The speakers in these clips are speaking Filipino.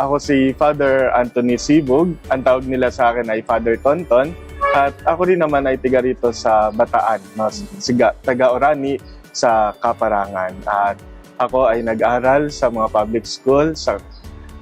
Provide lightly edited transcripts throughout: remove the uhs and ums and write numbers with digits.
Ako si Father Anthony Sibug. Ang tawag nila sa akin ay Father Tonton. At ako rin naman ay tiga rito sa Bataan, no? Taga Orani sa Kaparangan. At ako ay nag-aral sa mga public school,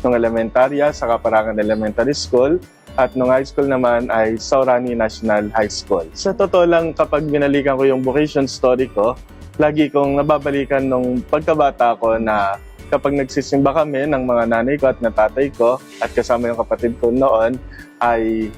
nung elementarya, sa Kaparangan Elementary School. At nung high school naman ay sa Orani National High School. Sa totoo lang, kapag binalikan ko yung vocation story ko, lagi kong nababalikan nung pagkabata ko na kapag nagsisimba kami ng mga nanay ko at ng tatay ko at kasama yung kapatid ko noon, ay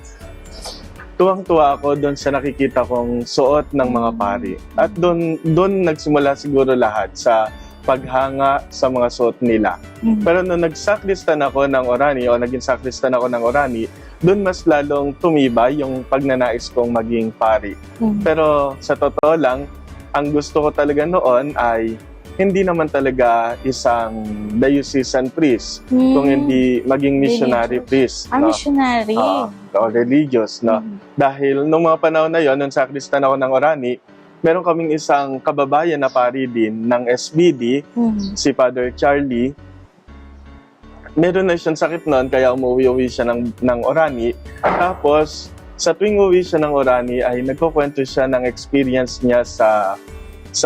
tuwang-tuwa ako doon sa nakikita kong suot ng mga pari. At doon nagsimula siguro lahat sa paghanga sa mga suot nila. Pero nung nagsakristan ako ng Orani o naging sakristan ako ng Orani, doon mas lalong tumibay yung pagnanais kong maging pari. Pero sa totoo lang, ang gusto ko talaga noon ay hindi naman talaga isang diocesan priest, kung hindi maging missionary priest. Ah, missionary. O religious, no? Dahil nung mga panahon na yon, nung sakristan ako ng Orani, meron kaming isang kababayan na pari din ng SBD, si Father Charlie. Meron na siyang sakit noon, kaya umuwi siya ng Orani. Tapos, sa tuwing uwi siya ng Orani, ay nagkukwento siya ng experience niya sa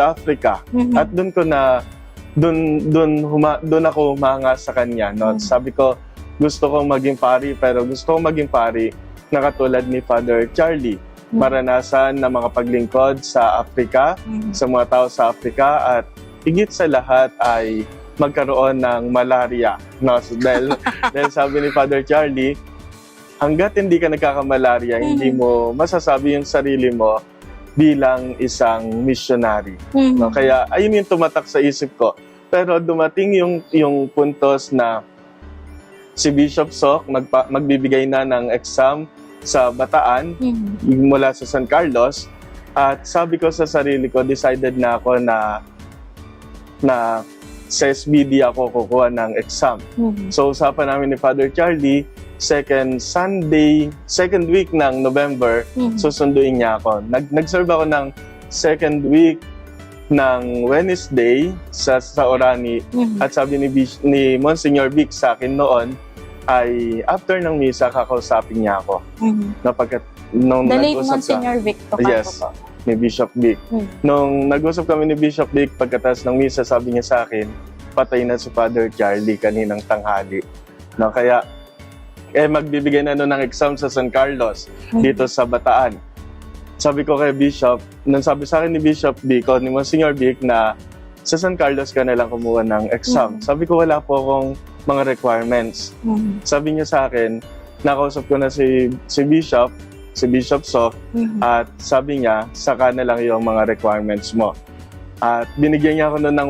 Africa. At doon ako humanga sa kanya, no? Sabi ko, gusto kong maging pari, pero gusto kong maging pari na katulad ni Father Charlie. Maranasan na mga paglingkod sa Africa, sa mga tao sa Africa, at higit sa lahat ay magkaroon ng malaria. No? So, dahil sabi ni Father Charlie, hanggat hindi ka nagkakamalaria, hindi mo masasabi yung sarili mo bilang isang missionary. No? Kaya ayun yung tumatak sa isip ko. Pero dumating yung puntos na si Bishop Sok magbibigay na ng exam sa Bataan mula sa San Carlos. At sabi ko sa sarili ko, decided na ako na sa SBD ako kukuha ng exam. So usapan namin ni Father Charlie, second week ng November, susunduin niya ako. Nag-serve ako ng second week ng Wednesday sa Orani. At sabi ni Monsignor Vic sa akin noon, ay after ng misa, kakausapin niya ako. The late Monsignor Vic. Yes, ni Bishop Vic. Nung nag-usap kami ni Bishop Vic, pagkatapos ng misa, sabi niya sa akin, patay na si Father Charlie kaninang tanghali. No, kaya magbibigay na nun ng exam sa San Carlos, dito sa Bataan. Sabi ko kay Bishop, nung sabi sa akin ni Bishop Vic o ni Monsignor Vic na sa San Carlos ka na lang kumuha ng exam. Sabi ko, wala po akong mga requirements. Sabi niya sa akin, nakausap ko na si Bishop Sok, at sabi niya, saka na lang yung mga requirements mo. At binigyan niya ako noon ng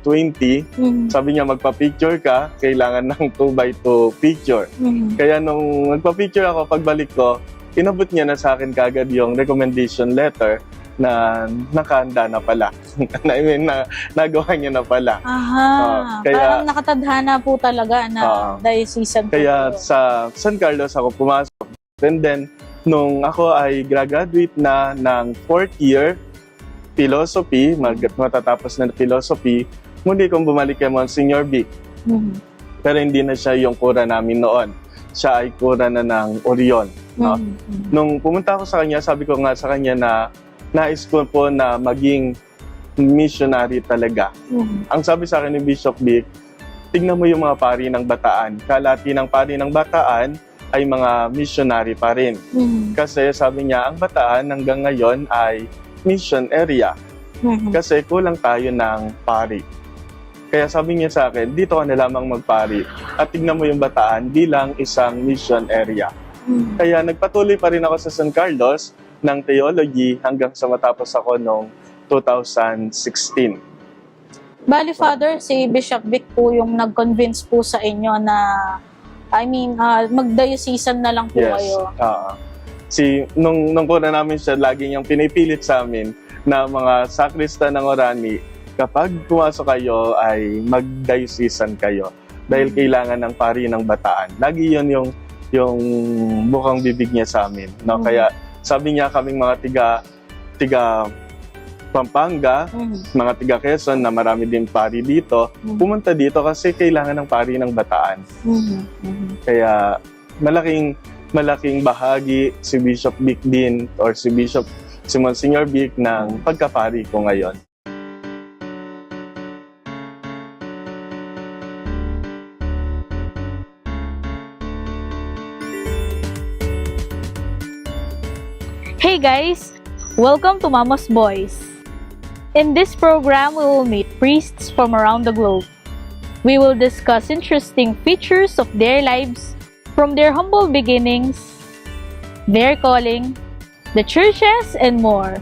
120. Sabi niya, magpa-picture ka, kailangan ng 2x2 picture. Kaya nung magpa-picture ako, pagbalik ko, inabot niya na sa akin kagad yung recommendation letter na nakahanda na pala. I mean, nagawa niya na pala. Parang nakatadhana po talaga na diocesan. Kaya sa San Carlos ako pumasok. And then, nung ako ay graduate na ng 4th year philosophy, matatapos na philosophy, muli kong bumalik kay Monsignor Vic. Pero hindi na siya yung kura namin noon. Siya ay kura na ng Orion. No? Nung pumunta ako sa kanya, sabi ko nga sa kanya na nais ko po na maging missionary talaga. Ang sabi sa akin ni Bishop Vic, tignan mo yung mga pari ng Bataan. Kalati ng pari ng Bataan ay mga missionary pa rin. Kasi sabi niya, ang Bataan hanggang ngayon ay mission area. Kasi kulang tayo ng pari. Kaya sabi niya sa akin, dito ka na lamang magpari at tignan mo yung Bataan bilang isang mission area. Kaya nagpatuloy pa rin ako sa San Carlos ng theology hanggang sa matapos ako noong 2016. Bali, Father, si Bishop Vic po yung nag-convince po sa inyo na, mag-diocesan na lang po kayo. Nung kuna namin siya, lagi niyang pinipilit sa amin na mga sakristan ng Orani, kapag pumasok kayo ay mag-diocesan kayo dahil kailangan ng pari ng Bataan. Lagi yun yung bukang bibig niya sa amin. No? Kaya sabi niya kaming mga tiga Pampanga, mga tiga Quezon na marami din pari dito, pumunta dito kasi kailangan ng pari ng Bataan. Kaya malaking bahagi si Bishop Vic din or si Monsignor Vic ng pagkapari ko ngayon. Hey guys! Welcome to Mama's Boys. In this program, we will meet priests from around the globe. We will discuss interesting features of their lives, from their humble beginnings, their calling, the churches, and more.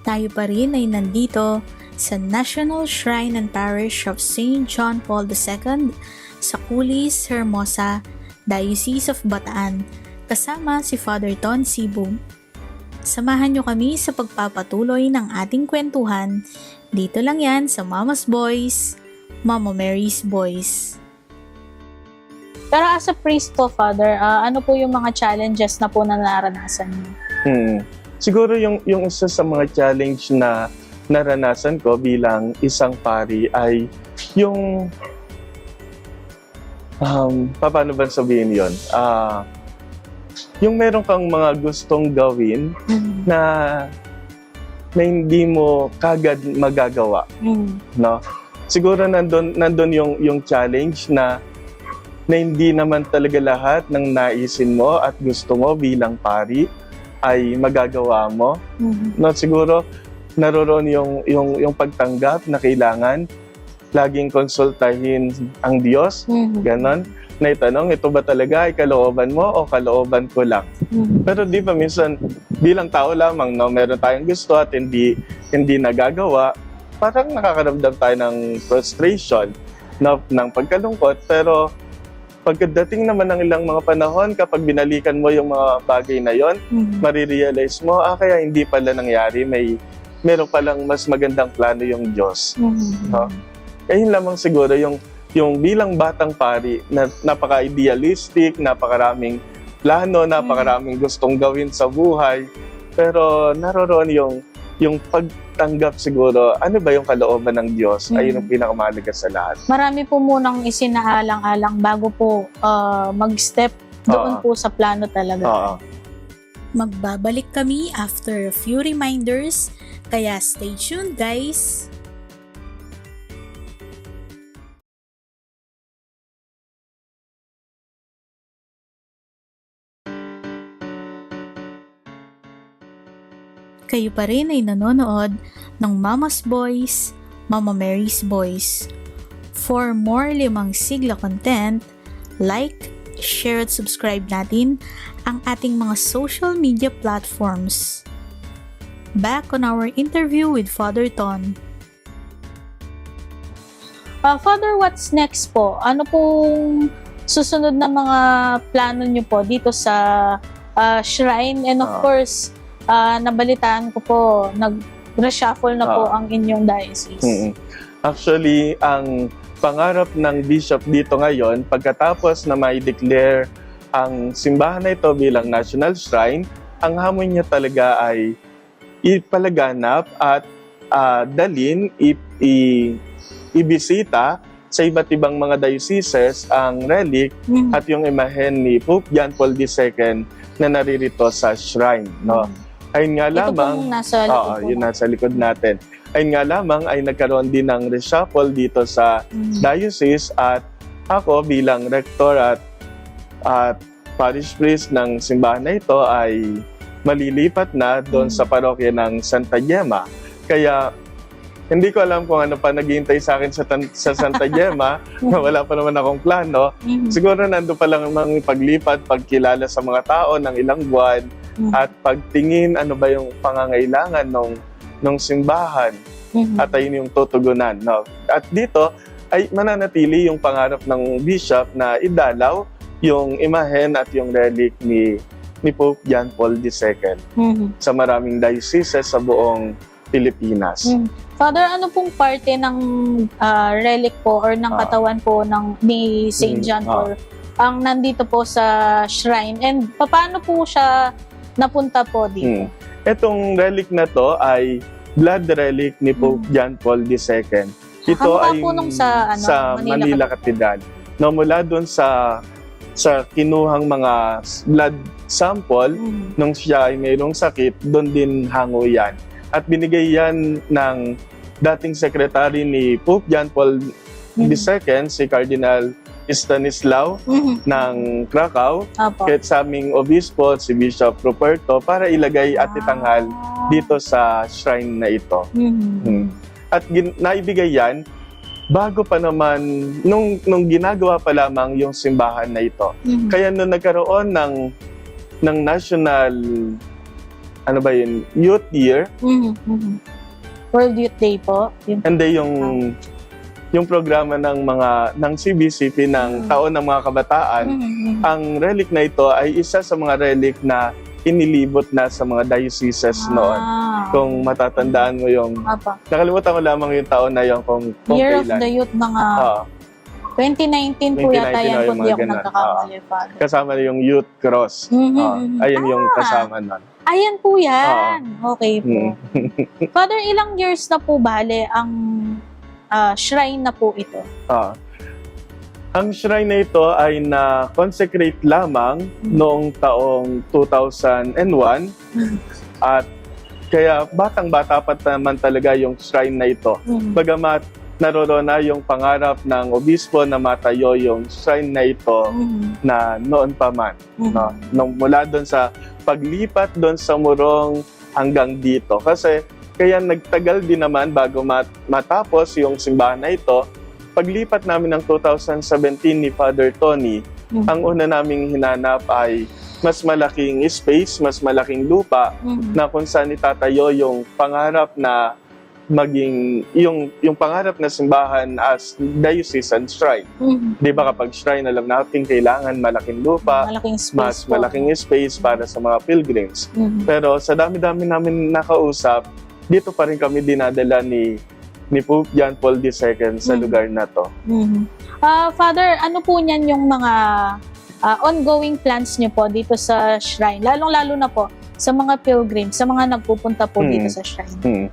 Tayo pa rin ay nandito sa National Shrine and Parish of St. John Paul II sa Kulis, Hermosa, Diocese of Bataan, kasama si Father Ton Sibug. Samahan nyo kami sa pagpapatuloy ng ating kwentuhan. Dito lang yan sa Mama's Boys, Mama Mary's Boys. Pero as a priest po, Father, ano po yung mga challenges na po na naranasan niyo? Siguro yung isa sa mga challenge na naranasan ko bilang isang pari ay yung paano ba sabihin yun? Yung meron kang mga gustong gawin na hindi mo kagad magagawa, no? Siguro nandun yung challenge na hindi naman talaga lahat ng naisin mo at gusto mo bilang pari ay magagawa mo. No, siguro naroon yung pagtanggap na kailangan laging konsultahin ang Diyos, ganon. Na itanong, ito ba talaga ay kalooban mo o kalooban ko lang? Pero di ba minsan, bilang tao lamang, no, meron tayong gusto at hindi nagagawa, parang nakakaramdam tayo ng frustration, no, ng pagkalungkot. Pero pagdating naman ng ilang mga panahon, kapag binalikan mo yung mga bagay na yon, marirealize mo, kaya hindi pala nangyari, meron palang mas magandang plano yung Diyos. No? Ayun lamang siguro yung bilang batang pari na napaka-idealistic, napakaraming plano, napakaraming gustong gawin sa buhay. Pero naroon yung pagtanggap siguro, ano ba yung kalooban ng Diyos? Ayun ang pinakamahalaga sa lahat. Marami po munang isinaalang-alang bago po mag-step doon po sa plano talaga. Magbabalik kami after a few reminders, kaya stay tuned guys! Kayo pa rin ay nanonood ng Mama's Boys, Mama Mary's Boys. For more 5 sigla content, like, share at subscribe natin ang ating mga social media platforms. Back on our interview with Father Ton. Father, what's next po? Ano pong susunod na mga plano nyo po dito sa shrine? And of course, nabalitaan ko po, nag-reshuffle na po ang inyong diocese. Actually, ang pangarap ng bishop dito ngayon, pagkatapos na mai-declare ang simbahan na ito bilang national shrine, ang hamon niya talaga ay ipalaganap at dalin, ibisita sa iba't ibang mga dioceses ang relic at yung imahen ni Pope John Paul II na naririto sa shrine. No? Ayun nga lamang, yun nasa likod natin. Ayun nga lamang ay nagkaroon din ng reshuffle dito sa diocese at ako bilang rector at parish priest ng simbahan na ito ay malilipat na doon sa parokya ng Santa Gemma. Kaya hindi ko alam kung ano pa naghihintay sa akin sa Santa Gemma, na wala pa naman akong plano. Siguro nando pa lang ng paglipat, pagkilala sa mga tao ng ilang buwan, at pagtingin ano ba yung pangangailangan ng simbahan, at ayun yung tutugunan. No? At dito ay mananatili yung pangarap ng bishop na idalaw yung imahen at yung relic ni Pope John Paul II sa maraming dioceses sa buong Pilipinas. Father, ano pong parte ng relic po or ng katawan po ni St. John Paul ang nandito po sa shrine, and paano po siya napunta po dito? Etong relic na to ay blood relic ni Pope John Paul II. Ito Kamukha ay po nung sa, Manila Cathedral. No, mula doon sa kinuhang mga blood sample, nung siya ay mayroong sakit, doon din hango yan. At binigay yan ng dating sekretary ni Pope John Paul II, si Cardinal Stanislao ng Krakow, kahit sa aming obispo, si Bishop Ruperto, para ilagay at itanghal dito sa shrine na ito. At naibigay yan bago pa naman, nung ginagawa pa lamang yung simbahan na ito. Kaya nung nagkaroon ng national, ano ba yun, Youth Year, World Youth Day po. and then yung programa ng CBCP ng Taon ng Mga Kabataan, ang relic na ito ay isa sa mga relic na inilibot na sa mga dioceses noon. Kung matatandaan mo yung... Nakalimutan ko lamang yung taon na yun kung Year kailan. of the Youth, mga 2019 po yata yan, kung di ako nagkakamali. Kasama na yung Youth Cross. Ayun yung kasama nun. Ayan po yan. Okay po. Father, ilang years na po bale ang shrine na po ito? Ang shrine na ito ay na-consecrate lamang noong taong 2001 at kaya batang-bata pa naman talaga yung shrine na ito. Bagamat naroon na yung pangarap ng obispo na matayo yung shrine na ito na noon pa man. No? Mula doon sa paglipat doon sa Morong hanggang dito. Kasi kaya nagtagal din naman bago matapos yung simbahan na ito. Paglipat namin ng 2017 ni Father Tony, ang una naming hinanap ay mas malaking space, mas malaking lupa na kung saan itatayo yung pangarap na maging yung pangarap na simbahan as diocesan shrine. Di ba kapag shrine, alam natin kailangan malaking lupa, mas malaking space para sa mga pilgrims. Pero sa dami-dami namin nakausap, dito pa rin kami dinadala ni Pope John Paul II sa lugar na to. Father, ano po niyan yung mga ongoing plans niyo po dito sa shrine? Lalong-lalo na po sa mga pilgrims, sa mga nagpupunta po dito sa shrine.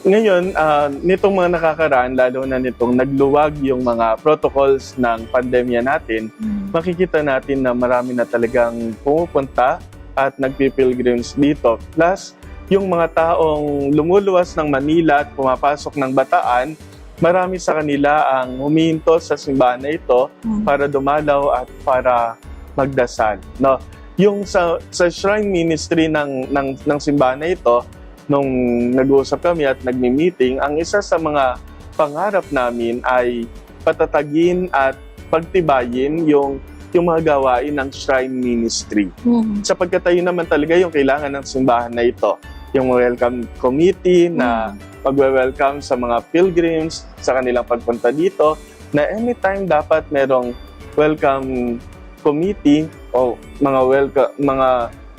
Ngayon, nitong mga nakakaraan, lalo na nitong nagluwag yung mga protocols ng pandemya natin, makikita natin na marami na talagang pumupunta at nagpipilgrims dito. Plus, yung mga taong lumuluwas ng Manila at pumapasok ng Bataan, marami sa kanila ang humihinto sa simbahan na ito para dumalaw at para magdasal. No? Yung sa shrine ministry ng simbahan na ito, nung nag-uusap kami at nagmi-meeting, ang isa sa mga pangarap namin ay patatagin at pagtibayin yung mga gawain ng shrine ministry. Sapagkat tayo naman talaga yung kailangan ng simbahan na ito. Yung welcome committee na magwe-welcome sa mga pilgrims sa kanilang pagpunta dito, na anytime dapat merong welcome committee o mga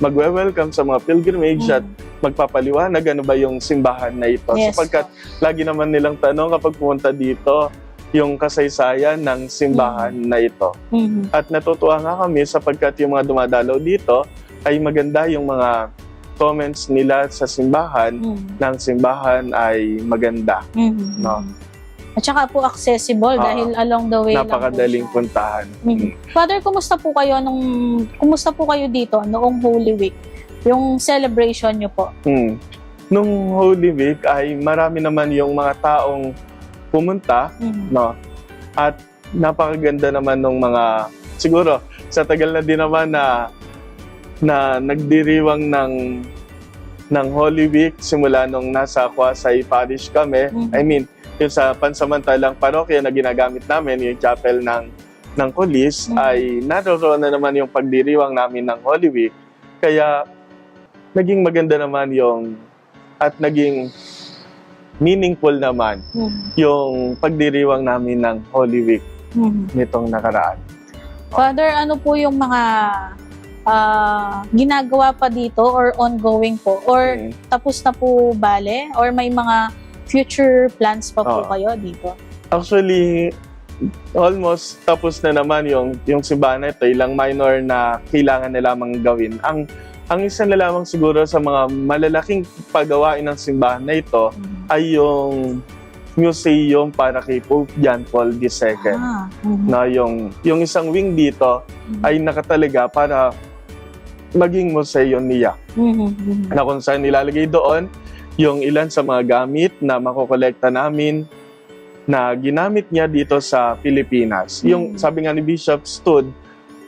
magwe-welcome sa mga pilgrimage at magpapaliwanag ano ba yung simbahan na ito. Yes. Sapagkat lagi naman nilang tanong kapag pumunta dito, yung kasaysayan ng simbahan na ito. At natutuwa nga kami sapagkat yung mga dumadalaw dito ay maganda yung mga comments nila sa simbahan, ng simbahan ay maganda. No? At saka po accessible dahil along the way napakadaling puntahan. Father, kumusta po kayo dito noong Holy Week? Yung celebration nyo po? Nung Holy Week ay marami naman yung mga taong pumunta, no? At napakaganda naman ng mga, siguro sa tagal na din naman na nagdiriwang ng Holy Week simula nung nasa Kwasay Parish kami. I mean, yung sa pansamantalang parokya na ginagamit namin, yung chapel ng Kulis, ay naroon na naman yung pagdiriwang namin ng Holy Week. Kaya naging maganda naman at naging meaningful naman yung pagdiriwang namin ng Holy Week nitong nakaraan. Father, ano po yung mga ginagawa pa dito or ongoing po? Or tapos na po bale? Or may mga future plans pa po kayo dito? Actually, almost tapos na naman yung simbahan na ito, ilang minor na kailangan na lamang gawin. Ang isa na lamang siguro sa mga malalaking paggawain ng simbahan na ito ay yung museum para kay Pope John Paul II. Na yung isang wing dito ay nakatalaga para maging museo niya. Na kung saan nilalagay doon yung ilan sa mga gamit na makokolekta namin na ginamit niya dito sa Pilipinas. Yung sabi nga ni Bishop Stud,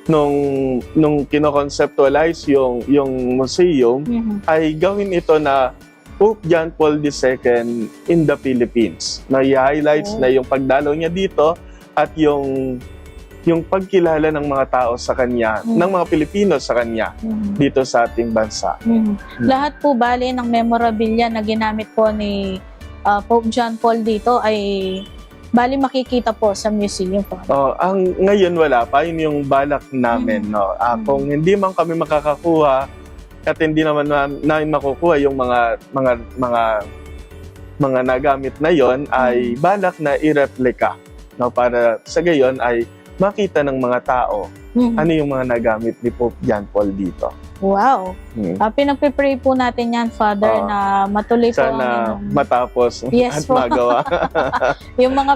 nung kino-conceptualize yung museum, ay gawin ito na Pope John Paul II in the Philippines. Na i-highlights na yung pagdalaw niya dito at yung pagkilala ng mga tao sa kanya, ng mga Pilipino sa kanya dito sa ating bansa. Lahat po bali ng memorabilia na ginamit po ni Pope John Paul dito ay bali makikita po sa museum po. Ang ngayon wala pa, yun yung balak namin. No? Kung hindi man kami makakakuha at hindi naman namin makukuha yung mga nagamit na yon, ay balak na i-replica, no? Para sa gayon ay makita ng mga tao ano yung mga nagamit ni Pope John Paul dito. Wow! Pinagpipray po natin yan, Father, na matuloy po sana matapos yes, at magawa. yung mga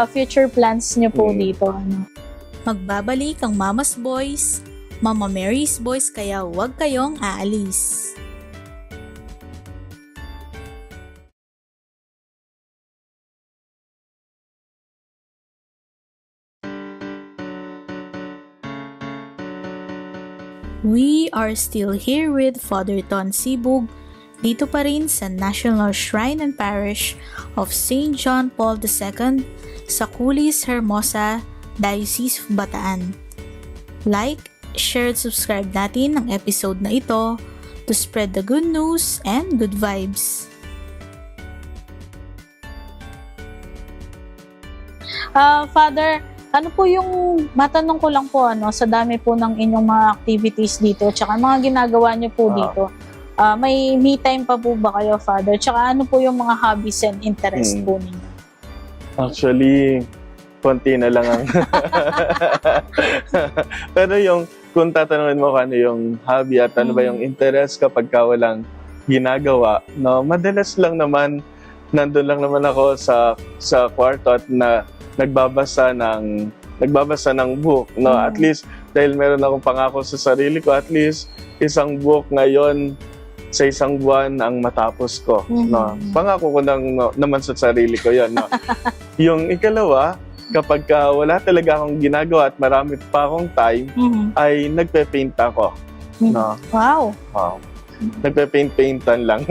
future plans niyo po dito. Magbabalik ang Mama's Boys, Mama Mary's Boys, kaya huwag kayong aalis. We are still here with Father Ton Sibug, dito pa rin sa National Shrine and Parish of St. John Paul II sa Culis, Hermosa, Diocese of Bataan. Like, share at subscribe natin ang episode na ito to spread the good news and good vibes. Father, ano po yung, matanong ko lang po, sa dami po ng inyong mga activities dito, tsaka mga ginagawa niyo po dito, may me time pa po ba kayo, Father? Tsaka ano po yung mga hobbies and interest po ninyo? Actually, konti na lang ang... Pero kung tatanungin mo kung ano yung hobby at ano ba yung interest kapag ka walang ginagawa, no, madalas lang naman, nandun lang naman ako sa kwarto at nagbabasa ng book, no? At least dahil meron akong pangako sa sarili ko, at least isang book ngayon sa isang buwan ang matapos ko, no? Pangako ko naman sa sarili ko 'yon, no? Yung ikalawa, kapag wala talaga akong ginagawa at marami pa akong time, ay nagpe-paint ako, no? Wow. Nagpe-paintan lang.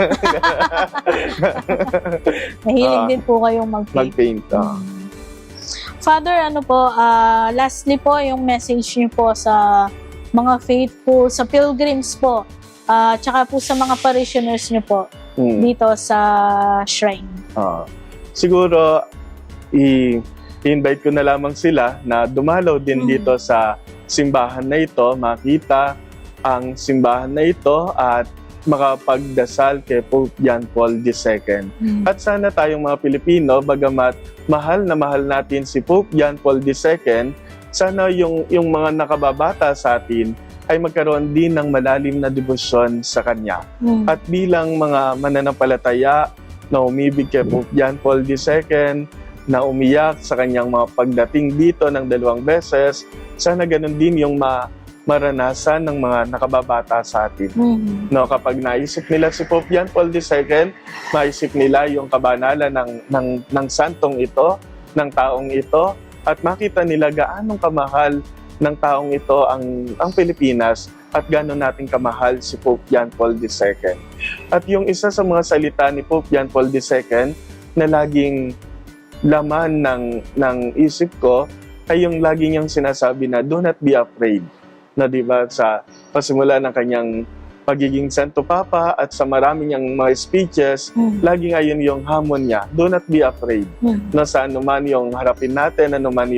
Mahilig din po kayong mag-paint. Father, lastly po, yung message niyo po sa mga faithful, sa pilgrims po, tsaka po sa mga parishioners niyo po dito sa shrine. Siguro, i-invite ko na lamang sila na dumalaw din dito sa simbahan na ito, makita ang simbahan na ito at makapagdasal kay Pope John Paul II. At sana tayong mga Pilipino, bagamat mahal na mahal natin si Pope John Paul II, sana yung mga nakababata sa atin ay magkaroon din ng malalim na debosyon sa Kanya. At bilang mga mananampalataya na umibig kay Pope John Paul II, na umiyak sa kanyang mga pagdating dito ng 2 beses, sana ganun din yung maranasan ng mga nakababata sa atin. No, kapag naisip nila si Pope John Paul II, maisip nila yung kabanalan ng santong ito, ng taong ito, at makita nila gaanong kamahal ng taong ito ang Pilipinas at gaano natin kamahal si Pope John Paul II. At yung isa sa mga salita ni Pope John Paul II na laging laman ng isip ko ay yung lagi niyang sinasabi na do not be afraid. Na diba sa pasimula ng kanyang pagiging Santo Papa at sa marami niyang mga speeches, laging ayon yung hamon niya, do not be afraid. Na sa anuman yung harapin natin, anuman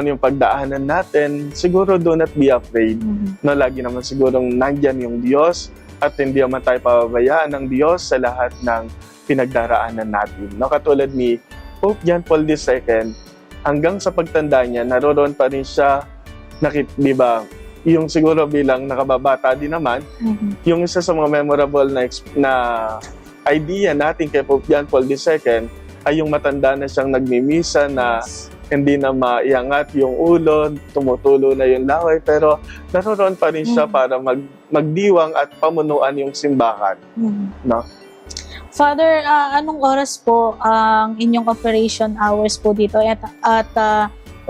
yung pagdaanan natin, siguro do not be afraid. Na lagi naman sigurong nandyan yung Diyos at hindi naman tayo pababayaan ng Diyos sa lahat ng pinagdaraanan natin. No, katulad ni Pope John Paul II, hanggang sa pagtanda niya, naroon pa rin siya, di ba, yung siguro bilang nakababata din naman, yung isa sa mga memorable na idea natin kay Pope John Paul II ay yung matanda na siyang nagmimisa na hindi na maiangat yung ulo, tumutulo na yung laway, pero naroon pa rin siya para magdiwang at pamunuan yung simbahan. No? Father, anong oras po ang inyong operation hours po dito at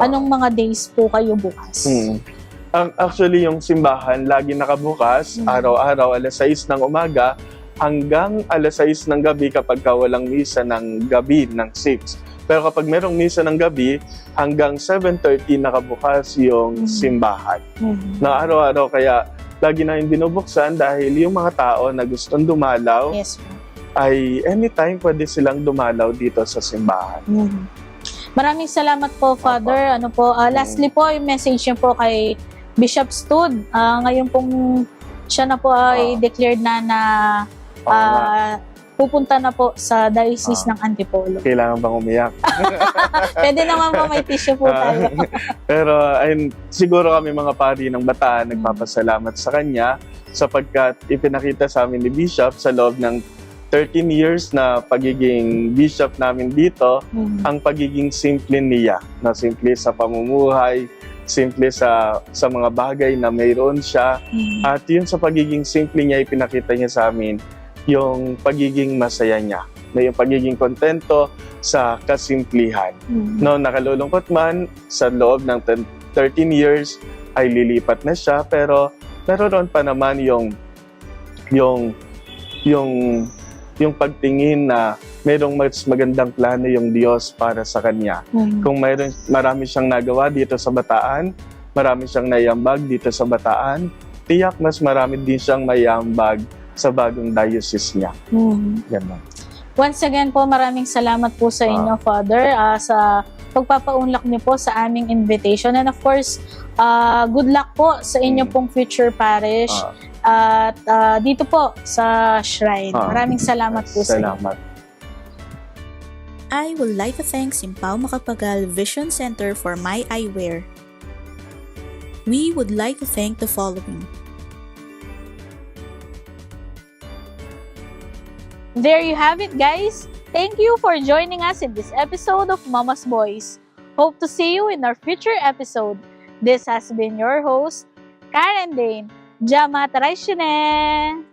anong mga days po kayo bukas? Actually, yung simbahan lagi nakabukas, araw-araw alas 6 ng umaga hanggang alas 6 ng gabi kapag walang misa ng gabi ng 6. Pero kapag merong misa ng gabi, hanggang 7:30 nakabukas yung simbahan. Na araw-araw kaya lagi na yung binubuksan dahil yung mga tao na gustong dumalaw ay anytime pwede silang dumalaw dito sa simbahan. Maraming salamat po, Father. Lastly po, yung message niyo po kay Bishop Stud. Ngayon pong siya na po ay declared na pupunta na po sa Diocese ng Antipolo. Kailangan bang umiyak? Pwede naman po, may tissue po tayo. Pero ayun, siguro kami mga pari ng Bataan nagpapasalamat sa kanya sapagkat ipinakita sa amin ni Bishop sa loob ng 13 years na pagiging bishop namin dito, ang pagiging simple niya, na simple sa pamumuhay, simple sa mga bagay na mayroon siya, at yun sa pagiging simple niya, ipinakita niya sa amin yung pagiging masaya niya, na yung pagiging kontento sa kasimplihan. No, nakalulungkot man, sa loob ng 13 years ay lilipat na siya, pero naroon pa naman yung pagtingin na mayroong mas magandang plano yung Diyos para sa kanya. Kung marami siyang nagawa dito sa Bataan, marami siyang naiambag dito sa Bataan, tiyak mas marami din siyang maiambag sa bagong diocese niya. Ganun. Once again po, maraming salamat po sa inyo, Father, sa pagpapaunlak niyo po sa aming invitation. And of course, good luck po sa inyo pong future parish at dito po sa shrine. Maraming salamat po sa inyo. I would like to thank Simpao Macapagal Vision Center for my eyewear. We would like to thank the following. There you have it, guys. Thank you for joining us in this episode of Mama's Boys. Hope to see you in our future episode. This has been your host, Karen Dane. Jama Taraishine!